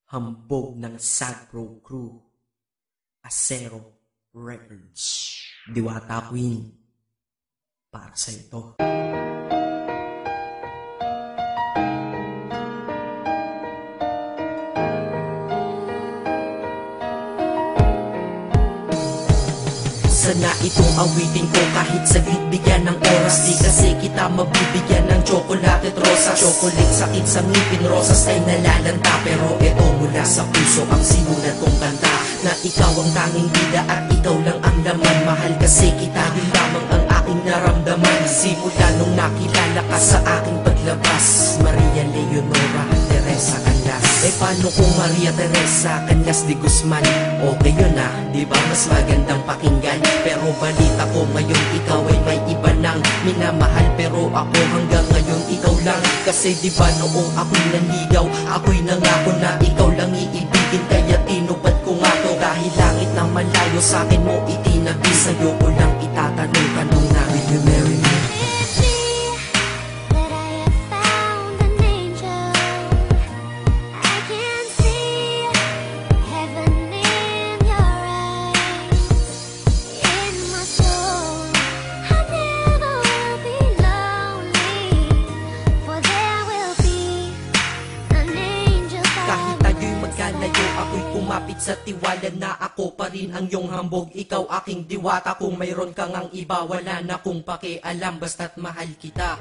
Hambog ng Sagpro Crew, Acero Records, Diwata Queen, para sa ito. Sana itong awitin ko kahit saglit bigyan ng oras. Di kasi kita mabibigyan ng tsokolate at rosas. Chocolate sakit sa ngipin, rosas ay nalalanta. Pero eto mula sa puso ang sinulat kong kanta, na ikaw ang tanging bida at ikaw lang ang laman. Mahal kasi kita, yun lamang ang aking naramdaman. Simula nung nakilala ka sa aking paglabas, Maria Leonora Teresa Canlas. Eh paano kung Maria Teresa Canlas de Guzman? Okay yun ah, di ba mas magandang pakinggan? Pero balita ko ngayon ikaw ay may iba nang minamahal. Pero ako hanggang ngayon ikaw lang. Kasi di ba noong ako'y nanligaw, ako'y nangako na ikaw lang iibigin. Kaya tinupad ko nga to, dahil langit na malayo sa akin mo itinabi. Sa'yo ko lang itatanong kanong na, will you marry me? Ako'y kumapit sa tiwala na ako pa rin ang iyong hambog. Ikaw aking diwata, kung mayroon kang ang iba, wala na kong pakialam, basta't mahal kita.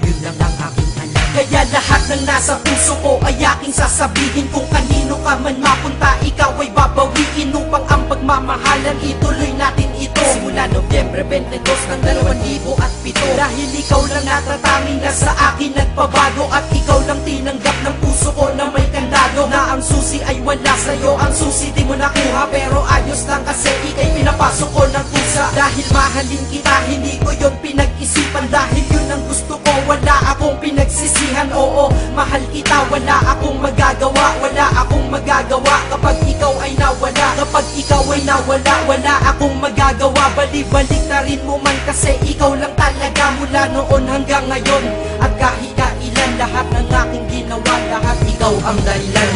Yun lang ang aking alam. Kaya lahat ng nasa puso ko ay aking sasabihin. Kung kanino ka man mapunta, ikaw ay babawiin, upang ang pagmamahalan ituloy natin ito. Simula Nobyembre 22 ng 2007. Dahil ikaw lang natatanging na sa akin nagpabago, at ikaw lang tinanggap ng puso ko na may kandado. Na ang susi ay wala sa'yo, ang susi di mo nakuha. Pero ayos lang kasi ika'y pinapasok ko ng kusa. Dahil mahalin kita, hindi ko yun pinag-isipan. Dahil yun ang gusto ko, wala akong pinagsisihan. Oo, mahal kita, wala akong magagawa. Wala akong magagawa kapag ikaw ay nawala. Kapag ikaw ay nawala, wala akong magagawa. Balik-balik na rin mo man kasi ikaw lang talaga, mula noon hanggang ngayon. At kahit kailan, lahat ng aking ginawa, lahat ikaw ang dahilan.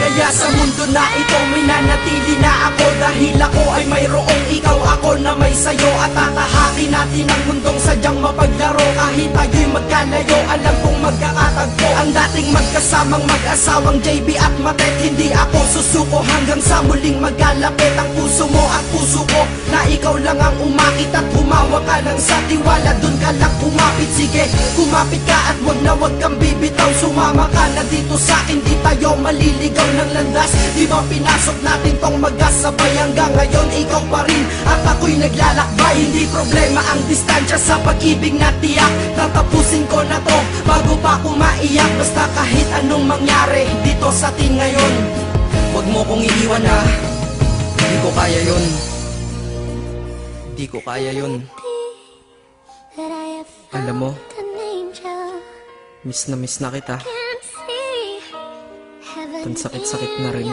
Kaya sa mundo na ito may nanatili na ako, dahil ako ay mayroong ikaw, ako na may sayo. At tatahakin natin ang mundong sadyang mapaglaro. Kahit tayo'y magkalayo, alam kong magkakatagpo. Ang dating magkasamang mag-asawang JB at Matet, hindi ako susuko hanggang sa muling magkalapit ang puso mo at puso ko. Na ikaw lang ang umakit at humawa ka lang sa tiwala, dun ka lang kumapit. Sige, kumapit ka at wag kang bibitaw. Sumama ka na dito sa akin, di tayo maliligaw ng landas. Di ba pinasok natin tong magkasabay, hanggang ngayon ikaw pa rin at ako'y naglalakbay. Hindi problema ang distansya sa pag-ibig na tiyak. Tatapusin ko na to bago pa ako maiyak. Basta kahit anong mangyari dito sa atin ngayon, wag mo kong iiwan ha. Di ko kaya yun. Di ko kaya yun. Alam mo, miss na kita. Ang sakit-sakit na rin.